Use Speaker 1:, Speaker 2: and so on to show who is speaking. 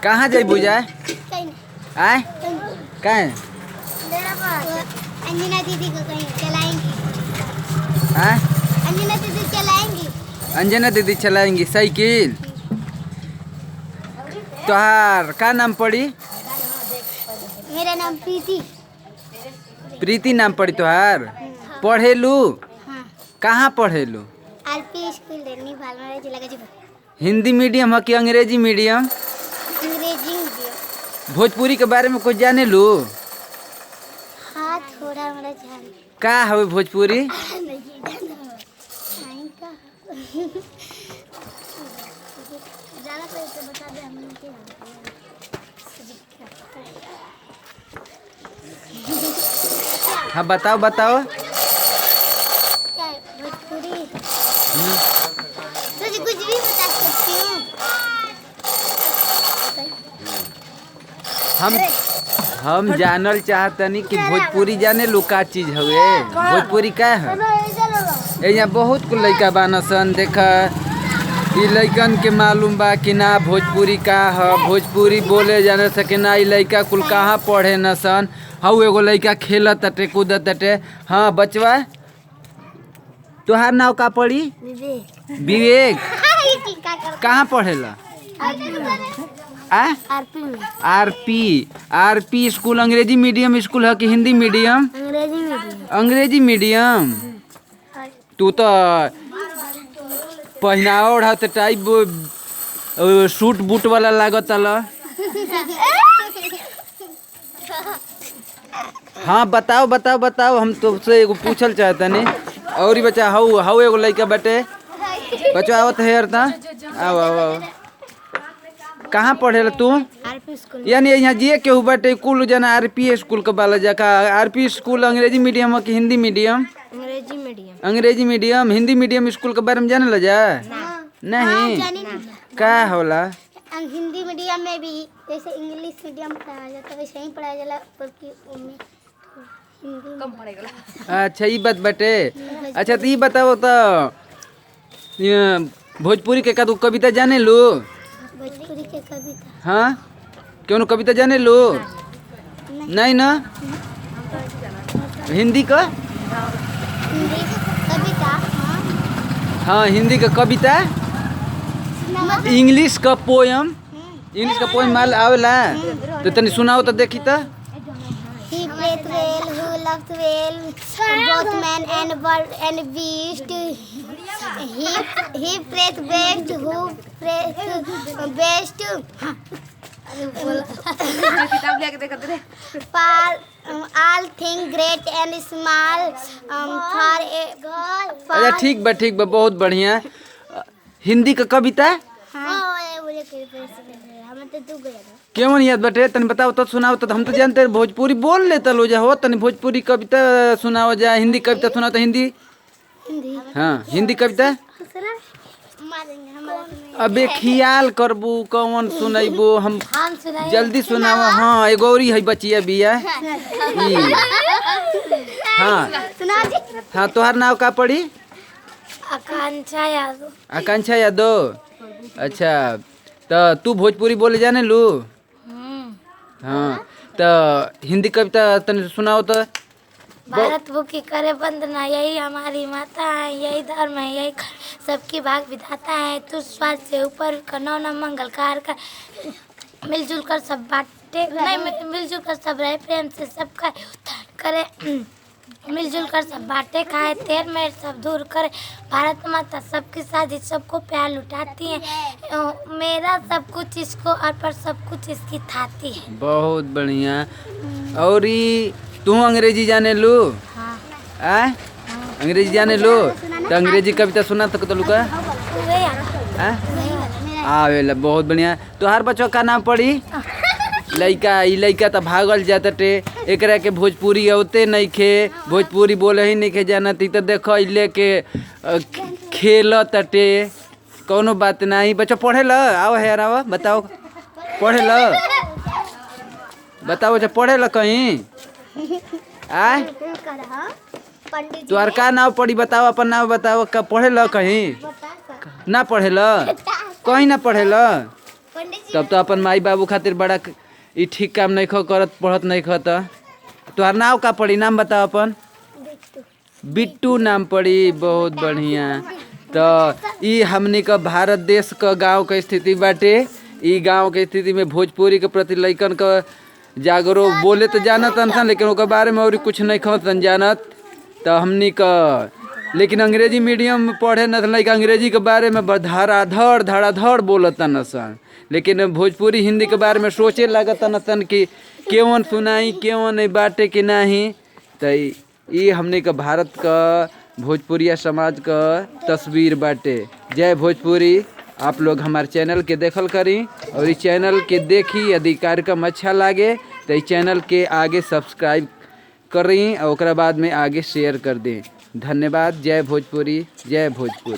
Speaker 1: कहाँ जाए बुझाए आए कहाँ
Speaker 2: अंजना दीदी को कहीं चलाएंगी।
Speaker 1: आए
Speaker 2: अंजना दीदी चलाएंगी।
Speaker 1: अंजना दीदी चलाएंगी साइकिल। तोहार का नाम पड़ी?
Speaker 2: मेरा नाम प्रीति।
Speaker 1: प्रीति नाम पड़ी तोहार? पढ़ेलू?
Speaker 2: हाँ।
Speaker 1: कहाँ पढ़ेलू?
Speaker 2: आरपी स्कूल देनी भालमारा जिला का जिला।
Speaker 1: हिंदी मीडियम है कि अंग्रेजी मीडियम?
Speaker 2: अंग्रेजी मीडियम।
Speaker 1: भोजपुरी के बारे में कुछ जाने लू?
Speaker 2: हाँ थोड़ा मोड़ा जान।
Speaker 1: का हवे भोजपुरी?
Speaker 2: जाना पड़े तो बता दे हम क्या।
Speaker 1: हाँ बताओ बताओ।
Speaker 2: क्या है भोजपुरी? तुझे कुछ भी बता सकती हूँ।
Speaker 1: हम जानल चाहतनी कि भोजपुरी जाने लू का चीज हवे? भोजपुरी का है? यहाँ बहुत कुछ लइका बान सन। देखा ई लइकन के मालूम बा कि ना भोजपुरी का है? भोजपुरी बोले जाने सके ना। ई लइका कुल कहाँ पढ़े न सन। हाउ एगो लइका खेलत तटे कूदत तटे। हाँ बचवा तोहार नाव का पड़ी? विवेक। कहाँ पढ़ेला? आरपी स्कूल अंग्रेजी मीडियम स्कूल है कि हिंदी मीडियम?
Speaker 2: अंग्रेजी मीडियम।
Speaker 1: अंग्रेजी मीडियम। तू तो पहनावा ओढ़ात टाइप सूट बूट वाला लागत अला। हाँ बताओ बताओ बताओ। हम तुमसे एगो पूछल चाहता नहीं। और ही बच्चा हाउ हाउ एगो लइका बटे बच्चा आवत है यार ता आओ आओ आओ। कहाँ पढ़ेला तू?
Speaker 2: RP school.
Speaker 1: यानी यहाँ जे केहू बटे कुल जना आरपी स्कूल के बाला जका। आरपी स्कूल अंग्रेजी मीडियम है कि हिंदी मीडियम?
Speaker 2: अंग्रेजी मीडियम।
Speaker 1: अंग्रेजी मीडियम। हिंदी मीडियम स्कूल के बारे में जाने ला जा? नहीं का होला?
Speaker 2: हिंदी मीडियम में भी जैसे इंग्लिश मीडियम पढ़ाया जाता है वैसे ही पढ़ाया जाला बल्कि उनमें हिंदी कम पड़ेगा।
Speaker 1: अच्छा ये बात बटे। अच्छा तो ये बताओ तो ये भोजपुरी के का तू कविता जाने लू?
Speaker 2: भोजपुरी के कविता।
Speaker 1: हाँ क्यों कविता जाने लू? नहीं ना। हिंदी का?
Speaker 2: हिंदी कविता।
Speaker 1: हाँ हिंदी का कविता। इंग्लिश का पोयम। इंग्लिश का पोयम माल आवेला तो तनी सुनाओ तो देखी तो।
Speaker 2: He prayed well who loved well both man and bird and beast. He prayed best who prayed best for all things great and small
Speaker 1: अच्छा ठीक बा बहुत बढ़िया। हिंदी का कविता क्यों याद बटे तनी बताओ तो सुनाओ तो। हम तो जानते हैं भोजपुरी बोल लेता लो जा हो। तनी भोजपुरी कविता सुनाओ जा। हिंदी कविता सुनाओ तो हिंदी। हाँ हिंदी कविता। अबे ख्याल करबू कौन सुनैबू हम जल्दी सुनाओ। हाँ एगो औरी है बचिया बिया। हाँ हाँ तोहार नाव का पड़ी?
Speaker 2: आकांक्षा यादव।
Speaker 1: आकांक्षा यादव। अच्छा तो तू भोजपुरी बोले जाने लू? हाँ तो हिंदी कविता तने सुनाओ तो।
Speaker 2: भारत भूखी करे वंदना यही हमारी माता है यही धर्म है यही सबकी भाग विधाता है। तू स्वाद से ऊपर कनौना मंगल कार का मिलजुल कर सब बाटे नहीं मिलजुल कर सब रहे प्रेम से सबका उत्थान करे। मिलजुल कर सब बाटे खाए तेर मेर सब दूर करे। भारत माता सबके साथ ही सबको प्यार लुटाती है। मेरा सब कुछ इसको और पर सब कुछ इसकी थाती है।
Speaker 1: बहुत बढ़िया। और तू अंग्रेजी जाने लू? हाँ अंग्रेजी जाने लू तो अंग्रेजी कविता सुना तो लुका आवेला। बहुत बढ़िया। तोहार बच्चों का नाम पड़ी? लइका ई लइका तो भागल जाते एकरा के भोजपुरी औते नहीं खे। भोजपुरी बोले ही नहीं खे जानत। तो देखो लेके खेल तटे कोनो बात नहीं। बच्चा पढ़े ल आओ है आओ बताओ पढ़े ल बताओ बच्चा पढ़े ल कहीं आय तुम्हार का नाव पढ़ी बताओ अपन नाव बताओ। पढ़े ल कहीं ना पढ़े ल कहीं ना पढ़ेला तब तो अपन माई बाबू खातिर बड़ा ई ठीक काम नहीं खो करत पढ़त नहीं खो त तोहर नाव का पड़ी नाम बताओ अपन बिट्टू नाम पड़ी बहुत बढ़िया। तो ई हमनी का भारत देश का गांव के स्थिति बाटे। ई गांव के स्थिति में भोजपुरी के प्रति लइकन का जागरो बोले तो जानत अनसन लेकिन ओकर बारे में और कुछ नहीं खतन जानत। तो हमनी का लेकिन अंग्रेजी मीडियम में पढ़े न लइका अंग्रेजी के बारे में धड़ाधड़ बोलत नसन लेकिन भोजपुरी हिंदी के बारे में सोचे लागत नसन कि केवन सुनाई केवन बाटे कि नहीं। तो ई हमनी का भारत का भोजपुरिया समाज का तस्वीर बाटे। जय भोजपुरी। आप लोग हमारे चैनल के देखल करी और इस चैनल के देखी यदि कार्यक्रम अच्छा लागे तो इस चैनल के आगे सब्सक्राइब करी और बाद में आगे शेयर कर दें। धन्यवाद। जय भोजपुरी जय भोजपुरी।